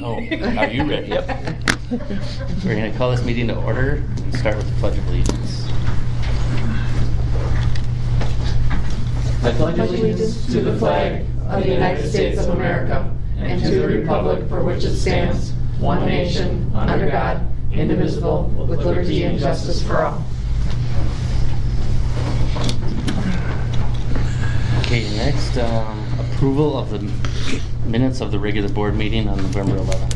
Oh, are you ready? Yep. We're going to call this meeting to order and start with the Pledge of Allegiance. I pledge allegiance to the flag of the United States of America and to the republic for which it stands, one nation, under God, indivisible, with liberty and justice for all. Okay, next, approval of the minutes of the regular board meeting on November 11th.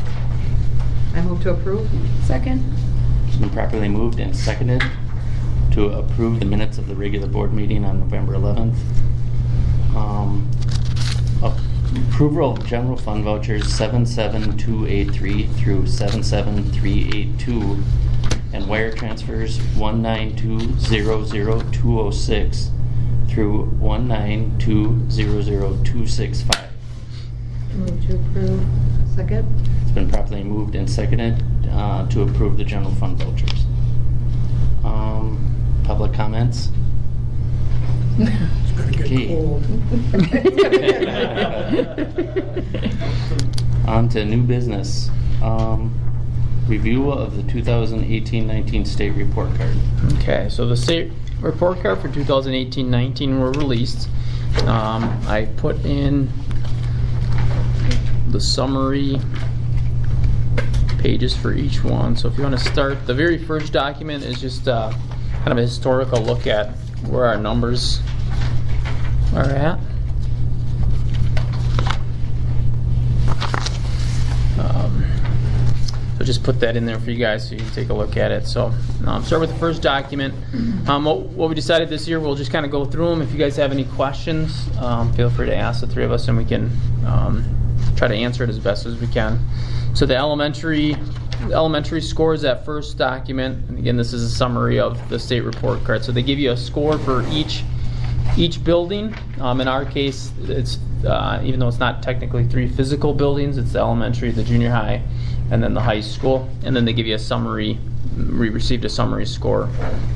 I move to approve. Second. It's been properly moved and seconded to approve the minutes of the regular board meeting on November 11th. Approval of general fund vouchers 77283 through 77382 and wire transfers 192000206 through 192000265. Move to approve. Second. It's been properly moved and seconded to approve the general fund vouchers. Public comments? It's gonna get cold. On to new business. Review of the 2018-19 state report card. Okay, so the state report card for 2018-19 were released. I put in the summary pages for each one. So if you want to start, the very first document is just kind of a historical look at where our numbers are at. So just put that in there for you guys so you can take a look at it. So start with the first document. What we decided this year, we'll just kind of go through them. If you guys have any questions, feel free to ask the three of us and we can try to answer it as best as we can. So the elementary scores, that first document, and again this is a summary of the state report card. So they give you a score for each building. In our case, it's even though it's not technically three physical buildings, it's the elementary, the junior high, and then the high school. And then they give you a summary. We received a summary score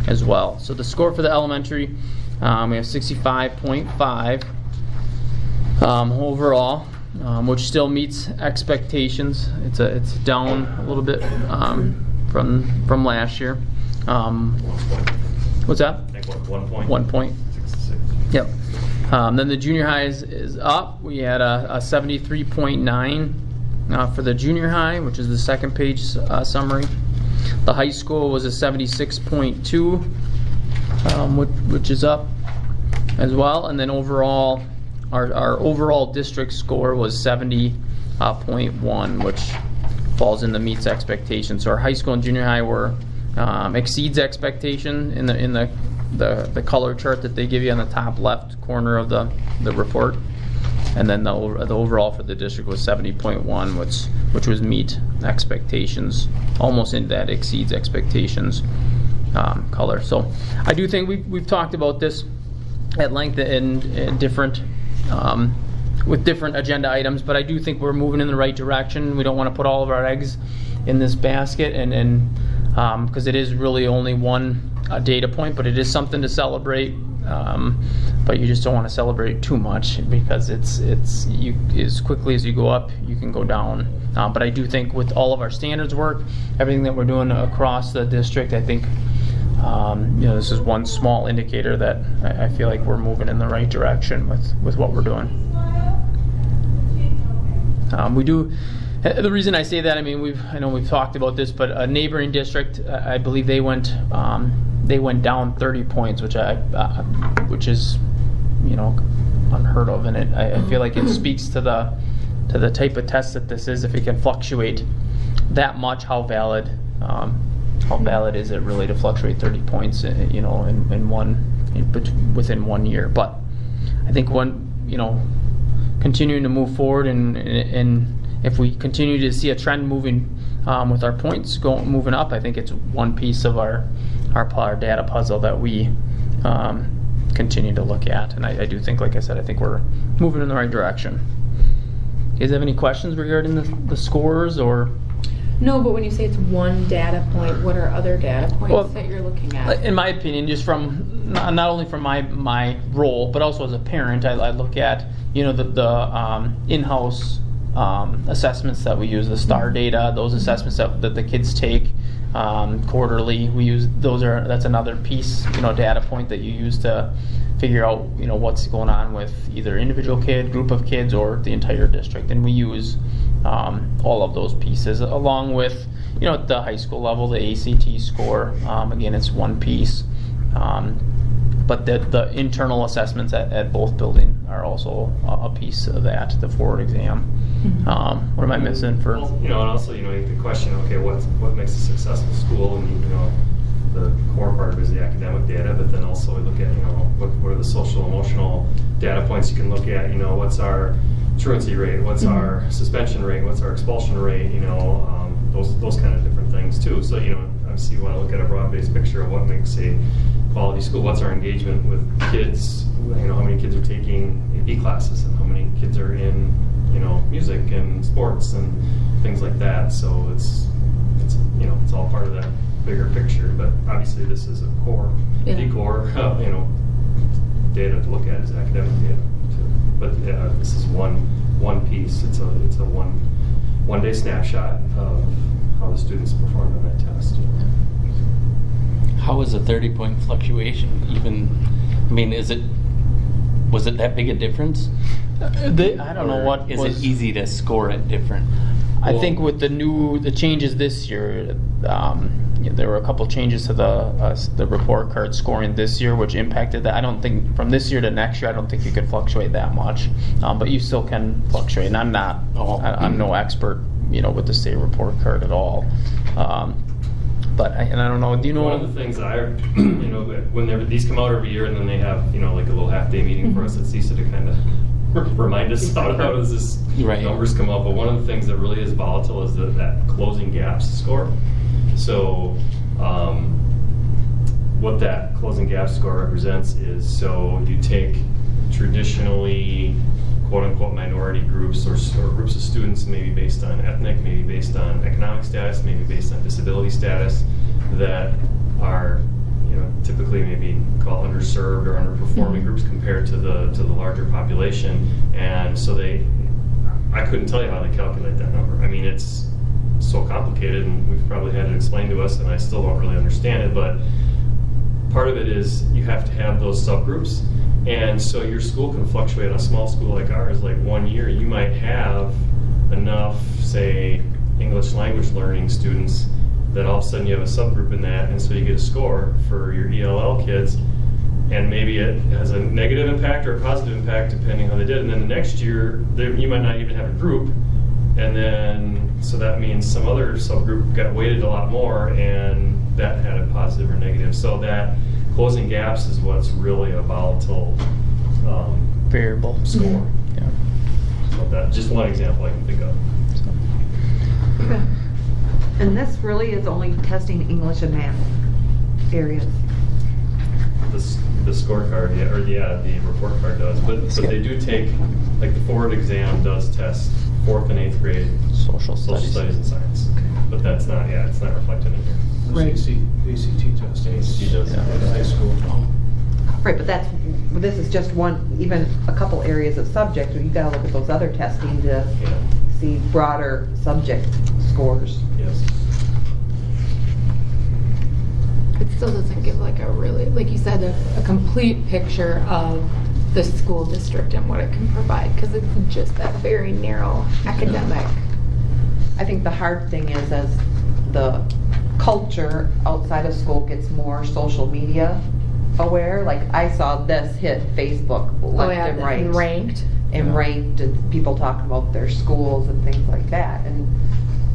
as well. So the score for the elementary, we have 65.5 overall, which still meets expectations. It's down a little bit from last year. What's that? I think 1 point. 1 point. 66. Yep. Then the junior high is up. We had a 73.9 for the junior high, which is the second page summary. The high school was a 76.2, which is up as well. And then overall, our overall district score was 70.1, which falls in the meets expectations. So our high school and junior high were exceeds expectation in the color chart that they give you on the top left corner of the report. And then the overall for the district was 70.1, which was meet expectations, almost in that exceeds expectations color. So I do think we've talked about this at length in different with different agenda items, but I do think we're moving in the right direction. We don't want to put all of our eggs in this basket, and because it is really only one data point, but it is something to celebrate. But you just don't want to celebrate too much because it's you as quickly as you go up, you can go down. But I do think with all of our standards work, everything that we're doing across the district, I think this is one small indicator that I feel like we're moving in the right direction with what we're doing. We do. The reason I say that, I know we've talked about this, but a neighboring district, I believe they went down 30 points, which is unheard of, and I feel like it speaks to the type of test that this is. If it can fluctuate that much, how valid is it really to fluctuate 30 points within 1 year? But I think continuing to move forward and if we continue to see a trend moving with our points moving up, I think it's one piece of our data puzzle that we continue to look at. And I do think, like I said, I think we're moving in the right direction. You guys have any questions regarding the scores or? No, but when you say it's one data point, what are other data points that you're looking at? In my opinion, just from not only from my role, but also as a parent, I look at the in-house assessments that we use, the STAR data, those assessments that the kids take quarterly. We use that's another piece, data point that you use to figure out, what's going on with either individual kid, group of kids, or the entire district. And we use all of those pieces along with, at the high school level, the ACT score. Again, it's one piece. But the internal assessments at both buildings are also a piece of that, the forward exam. What am I missing for? Well, and also, the question, okay, what makes a successful school? And, the core part of it is the academic data, but then also we look at, what are the social emotional data points you can look at? What's our truancy rate? What's our suspension rate? What's our expulsion rate? Those kind of different things too. So, obviously you want to look at a broad-based picture of what makes a quality school. What's our engagement with kids? How many kids are taking AP classes and how many kids are in, music and sports and things like that. So it's all part of that bigger picture. But obviously this is a core, the core, data to look at is academic data too. But this is one piece. It's a one day snapshot of how the students performed on that test. How is a 30-point fluctuation even? Was it that big a difference? I don't know what is it easy to score it different? I think with the changes this year, there were a couple changes to the report card scoring this year, which impacted that. I don't think from this year to next year, I don't think you could fluctuate that much, but you still can fluctuate. And I'm not, I'm no expert, with the state report card at all. But I don't know. Do you know? One of the things whenever these come out every year, and then they have like a little half-day meeting for us at CISA to kind of remind us how does this numbers come up. But one of the things that really is volatile is that closing gaps score. So what that closing gaps score represents is, so you take traditionally quote-unquote minority groups or groups of students, maybe based on ethnic, maybe based on economic status, maybe based on disability status, that are typically maybe called underserved or underperforming groups compared to the larger population. And so I couldn't tell you how they calculate that number. I mean, it's so complicated, and we've probably had it explained to us, and I still don't really understand it. But part of it is you have to have those subgroups. And so your school can fluctuate. On a small school like ours, like 1 year, you might have enough, say, English language learning students that all of a sudden you have a subgroup in that, and so you get a score for your ELL kids, and maybe it has a negative impact or a positive impact depending how they did. And then the next year, you might not even have a group, and then so that means some other subgroup got weighted a lot more, and that had a positive or negative. So that closing gaps is what's really a volatile variable score. Yeah. So that's just one example I can think of. Okay. And this really is only testing English and math areas. The scorecard, the report card does, but they do take, like the forward exam does test 4th and 8th grade social studies and science. Okay. But that's not, it's not reflected in here. Right. ACT testing. ACT does. High school. Right, but this is just one, even a couple areas of subject. You gotta look at those other testing to see broader subject scores. Yes. It still doesn't give like a really, like you said, a complete picture of the school district and what it can provide, because it's just that very narrow academic. I think the hard thing is as the culture outside of school gets more social media aware, like I saw this hit Facebook left and right. And ranked, and people talking about their schools and things like that. And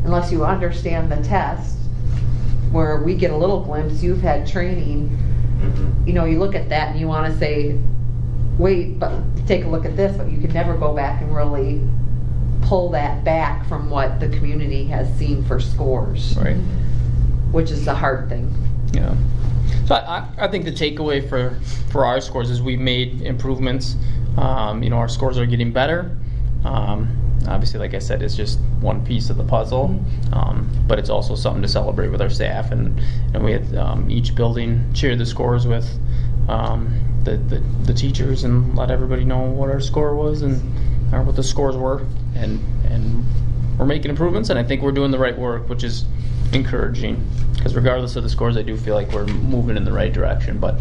unless you understand the test, where we get a little glimpse, you've had training, you look at that and you want to say, wait, but take a look at this, but you can never go back and really pull that back from what the community has seen for scores. Right. Which is the hard thing. Yeah. So I think the takeaway for our scores is we've made improvements. Our scores are getting better. Obviously, like I said, it's just one piece of the puzzle, but it's also something to celebrate with our staff. And we had each building share the scores with the teachers and let everybody know what our score was and what the scores were. And and we're making improvements, and I think we're doing the right work, which is encouraging. Because regardless of the scores, I do feel like we're moving in the right direction. But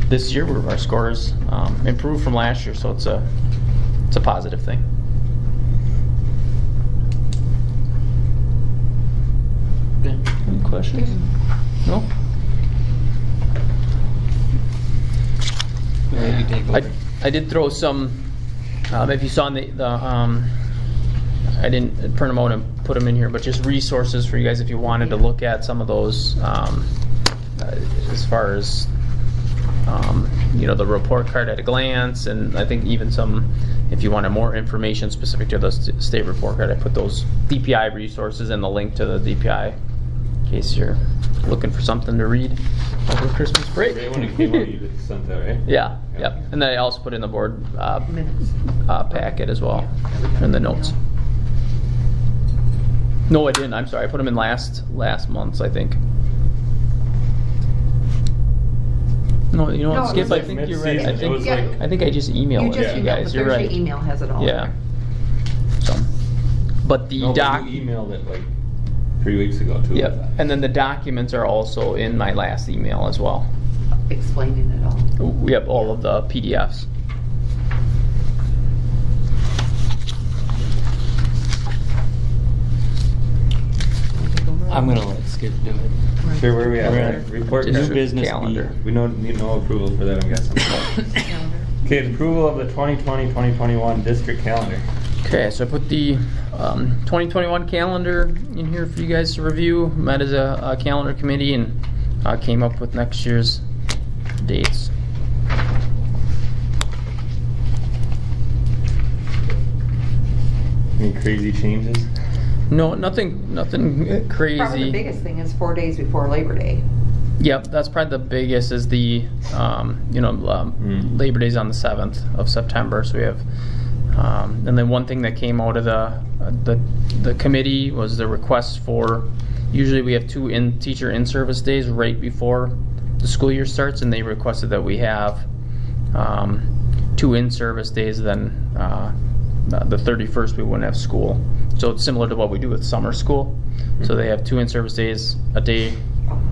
this year, our scores improved from last year, so it's a positive thing. Okay. Any questions? No? You take over. I did throw some, if you saw in the I didn't print them out and put them in here, but just resources for you guys if you wanted to look at some of those as far as the report card at a glance, and I think even some, if you wanted more information specific to the state report card, I put those DPI resources and the link to the DPI in case you're looking for something to read over Christmas break. Right when it came out, you just sent that, right? Yeah, yep. And then I also put in the board Minutes. packet as well, in the notes. No, I didn't. I'm sorry. I put them in last month's, I think. No, you know what, No, Skip? it I was think like you're right. I mid-season. It was think like- I think I just emailed You it just to you emailed, guys. the You're Thursday right. email has it all. Yeah. So, but the No, doc. but you emailed it like 3 weeks ago too. Yep. And then the documents are also in my last email as well. Explaining it all. We have all of the PDFs. I'm gonna let Skip do it. Sure, where are we at? We're at Report Just New card. business calendar. B. We need no approval for that, I'm guessing. Calendar. Okay, approval of the 2020-2021 district calendar. Okay, so I put the 2021 calendar in here for you guys to review. Met as a calendar committee and came up with next year's dates. Any crazy changes? No, nothing crazy. Probably the biggest thing is 4 days before Labor Day. Yep, that's probably the biggest is the Labor Day's on the 7th of September, so we have and then one thing that came out of the committee was the request for, usually we have 2 teacher in-service days right before the school year starts, and they requested that we have 2 in-service days, then the 31st we wouldn't have school. So it's similar to what we do with summer school. So they have 2 in-service days, a day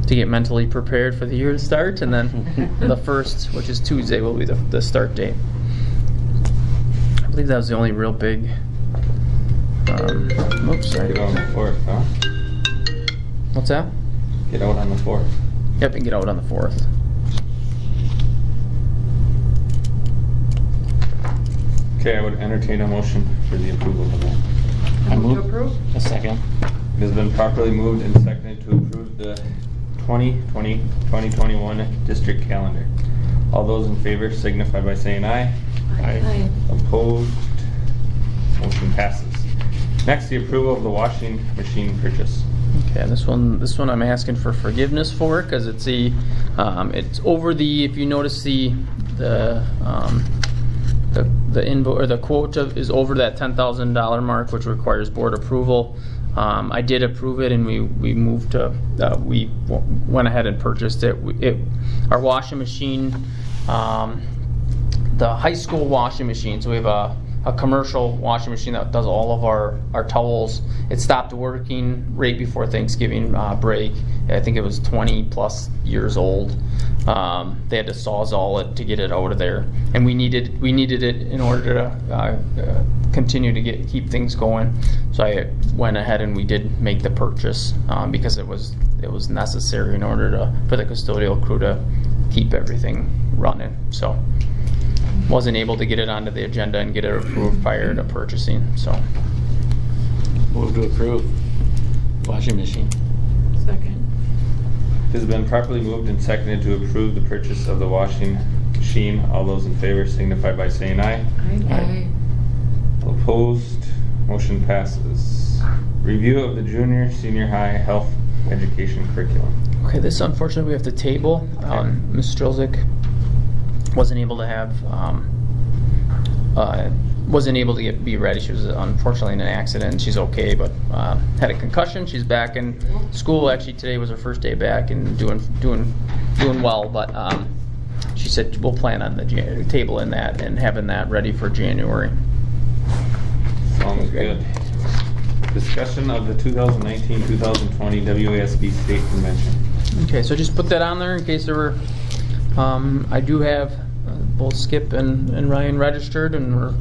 to get mentally prepared for the year to start, and then the 1st, which is Tuesday, will be the start date. I believe that was the only real big. Oops, sorry. Get out on the 4th, huh? What's that? Get out on the 4th. Yep, and get out on the 4th. Okay, I would entertain a motion for the approval of that. I Move to move. approve? A second. It has been properly moved and seconded to approve the 2020-2021 district calendar. All those in favor signify by saying aye. Aye. Opposed? Motion passes. Next, the approval of the washing machine purchase. Okay, this one I'm asking for forgiveness for because it's it's over the, if you notice the invoice or the quote is over that $10,000 mark, which requires board approval. I did approve it, and we moved to we went ahead and purchased it. Our washing machine, the high school washing machine. So we have a commercial washing machine that does all of our towels. It stopped working right before Thanksgiving break. I think it was 20 plus years old. They had to sawzall it to get it out of there, and we needed it in order to continue to keep things going. So I went ahead and we did make the purchase because it was necessary in order for the custodial crew to keep everything running. So wasn't able to get it onto the agenda and get it approved prior to purchasing. So Move to approve. Washing machine. Second. It has been properly moved and seconded to approve the purchase of the washing machine. All those in favor signify by saying aye. Aye. Opposed? Motion passes. Review of the junior, senior high health education curriculum. okay, this unfortunately we have to table. Ms. Strelzik wasn't able to have be ready. She was unfortunately in an accident. She's okay, but had a concussion. She's back in school. Actually, today was her first day back and doing well. But she said we'll plan on the table in that and having that ready for January. Sounds good. Discussion of the 2019-2020 WASB State Convention. Okay, so just put that on there in case there were, I do have both Skip and Ryan registered, and we're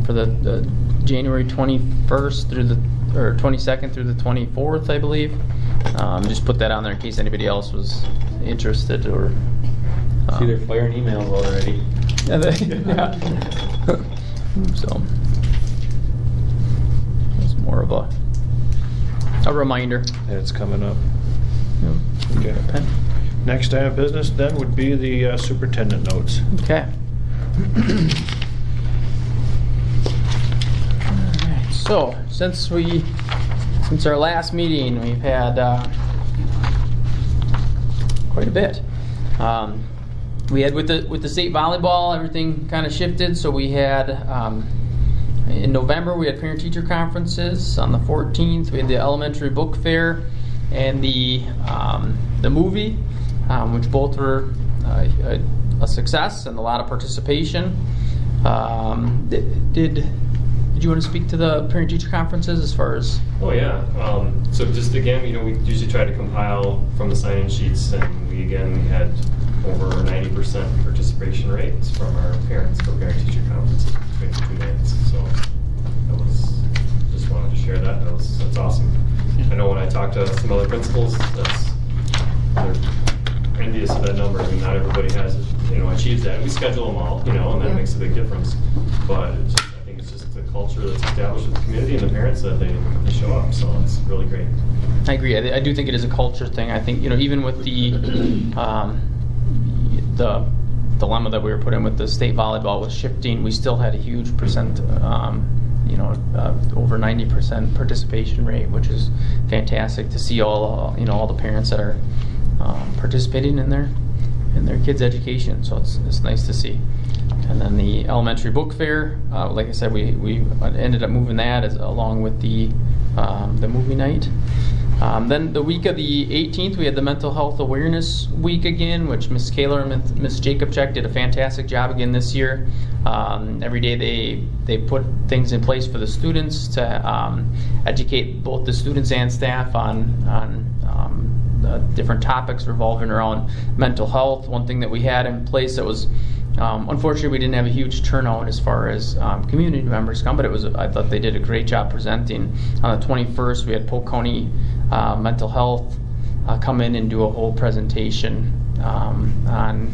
for the January 21st through or 22nd through the 24th, I believe. Just put that on there in case anybody else was interested or. See their flyer and emails already. Yeah. So it's more of a reminder. And it's coming up. Yeah. Okay. Pen. Next item of business then would be the superintendent notes. Okay. Alright, so since our last meeting, we've had quite a bit. We had with the state volleyball, everything kind of shifted. So we had in November we had parent-teacher conferences. On the 14th, we had the elementary book fair and the movie, which both were a success and a lot of participation. Did you want to speak to the parent-teacher conferences as far as? Oh yeah. So just again, we usually try to compile from the sign-in sheets, and we had over 90% participation rates from our parents for parent-teacher conferences between the 2 nights. So just wanted to share that. That's awesome. I know when I talk to some other principals, they're envious of that number. I mean, not everybody has achieves that. We schedule them all, and that makes a big difference. But I think it's just the culture that's established with the community and the parents that they show up. So it's really great. I agree. I do think it is a culture thing. I think even with the dilemma that we were put in with the state volleyball was shifting, we still had a huge percent, over 90% participation rate, which is fantastic to see all the parents that are participating in their kids' education. So it's nice to see. And then the elementary book fair, like I said, we ended up moving that along with the movie night. Then the week of the 18th, we had the Mental Health Awareness Week again, which Ms. Kaler and Ms. Jacobchek did a fantastic job again this year. Every day they put things in place for the students to educate both the students and staff on different topics revolving around mental health. One thing that we had in place that was unfortunately, we didn't have a huge turnout as far as community members come, but I thought they did a great job presenting. On the 21st, we had Polk County Mental Health come in and do a whole presentation on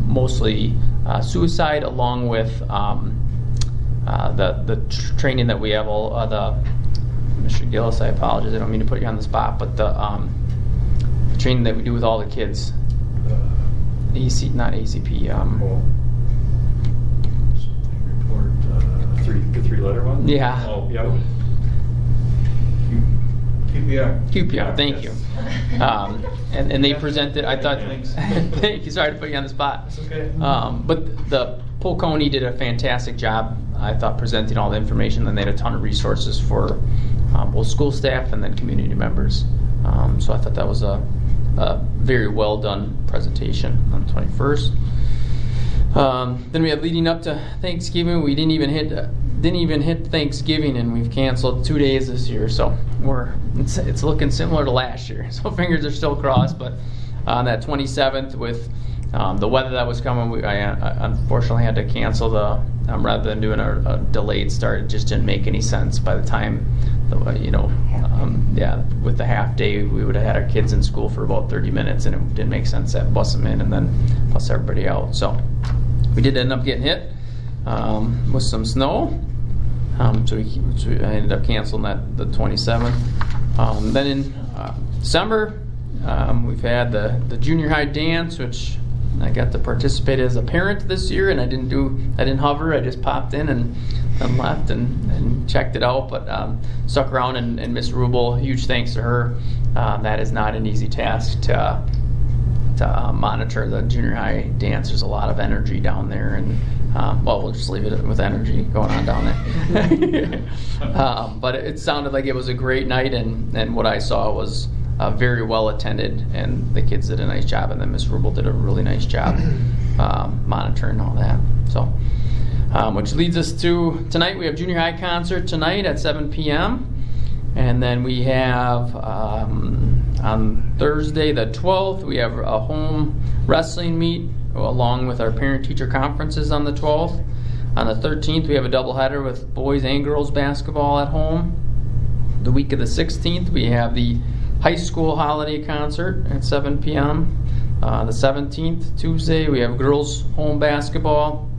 mostly suicide, along with the training that we have. Mr. Gillis, I apologize, I don't mean to put you on the spot, but the training that we do with all the kids. Not ACP. Report, the 3-letter one? Yeah. Oh, yeah. QPR, thank you. And they presented, I thought, Thanks. thank you, sorry to put you on the spot. That's okay. But the Polk County did a fantastic job, I thought, presenting all the information, and they had a ton of resources for both school staff and then community members. So I thought that was a very well done presentation on the 21st. Then we have leading up to Thanksgiving. We didn't even hit Thanksgiving, and we've canceled 2 days this year. So it's looking similar to last year. So fingers are still crossed. But on that 27th, with the weather that was coming, I unfortunately had to cancel rather than doing a delayed start. It just didn't make any sense by the time with the half day, we would have had our kids in school for about 30 minutes, and it didn't make sense to bus them in and then bus everybody out. So we did end up getting hit with some snow. So I ended up canceling that the 27th. Then in December, we've had the junior high dance, which I got to participate as a parent this year, and I didn't hover. I just popped in and left and checked it out, but stuck around, and Miss Rubel, huge thanks to her. That is not an easy task to monitor the junior high dance. There's a lot of energy down there, and we'll just leave it with energy going on down there. But it sounded like it was a great night, and what I saw was very well attended, and the kids did a nice job, and then Miss Rubel did a really nice job monitoring all that. So. Which leads us to tonight. We have junior high concert tonight at 7 p.m. And then we have, on Thursday, the 12th, we have a home wrestling meet along with our parent-teacher conferences on the 12th. On the 13th, we have a doubleheader with boys and girls basketball at home. The week of the 16th, we have the high school holiday concert at 7 p.m. The 17th, Tuesday, we have girls home basketball.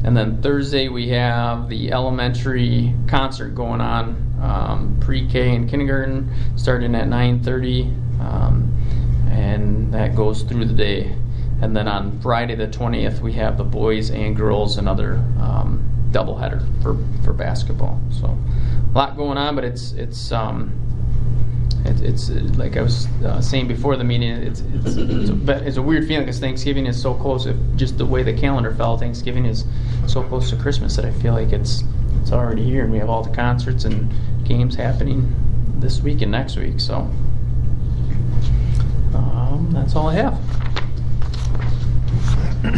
And then Thursday, we have the elementary concert going on, pre-K and kindergarten, starting at 9:30, and that goes through the day. And then on Friday the 20th, we have the boys and girls another doubleheader for basketball. So a lot going on, but it's like I was saying before the meeting. It's a weird feeling because Thanksgiving is so close. Just the way the calendar fell, Thanksgiving is so close to Christmas that I feel like it's already here, and we have all the concerts and games happening this week and next week. So that's all I have. Well,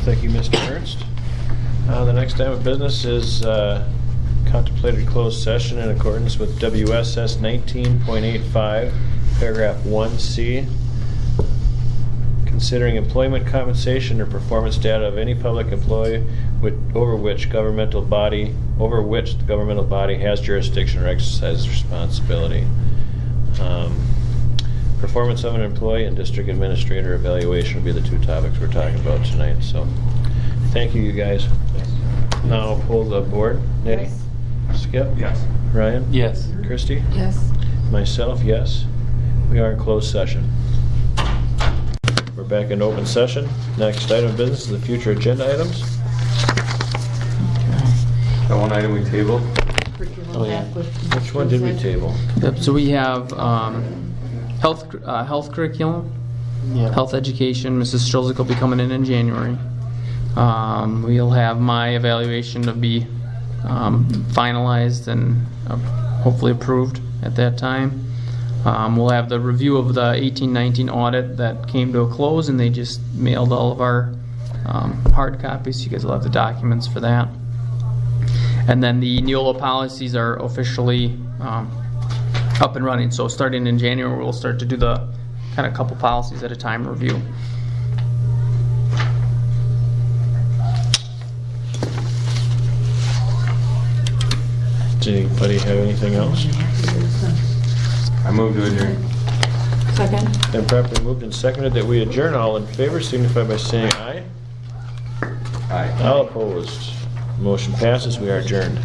thank you, Mr. Ernst. The next item of business is contemplated closed session in accordance with WSS 19.85, paragraph 1C, considering employment compensation or performance data of any public employee over which the governmental body has jurisdiction or exercises responsibility. Performance of an employee and district administrator evaluation will be the two topics we're talking about tonight. So, thank you, guys. Now I'll pull the board. Nettie? Yes. Skip? Yes. Ryan? Yes. Christie? Yes. Myself, yes. We are in closed session. We're back in open session. Next item of business is the future agenda items. That one item we tabled? Curriculum Oh, yeah. acquisition. Which one did we table? Yep, so we have health curriculum, Yeah. health education. Mrs. Strzelczyk will be coming in January. We'll have my evaluation to be finalized and hopefully approved at that time. We'll have the review of the 18-19 audit that came to a close, and they just mailed all of our hard copies. You guys will have the documents for that. And then the Neola policies are officially up and running. So starting in January, we'll start to do the kind of couple policies at a time review. Does anybody have anything else? I move to adjourn. Second? Been properly moved and seconded that we adjourn. All in favor signify by saying aye. Aye. All opposed. Motion passes. We are adjourned.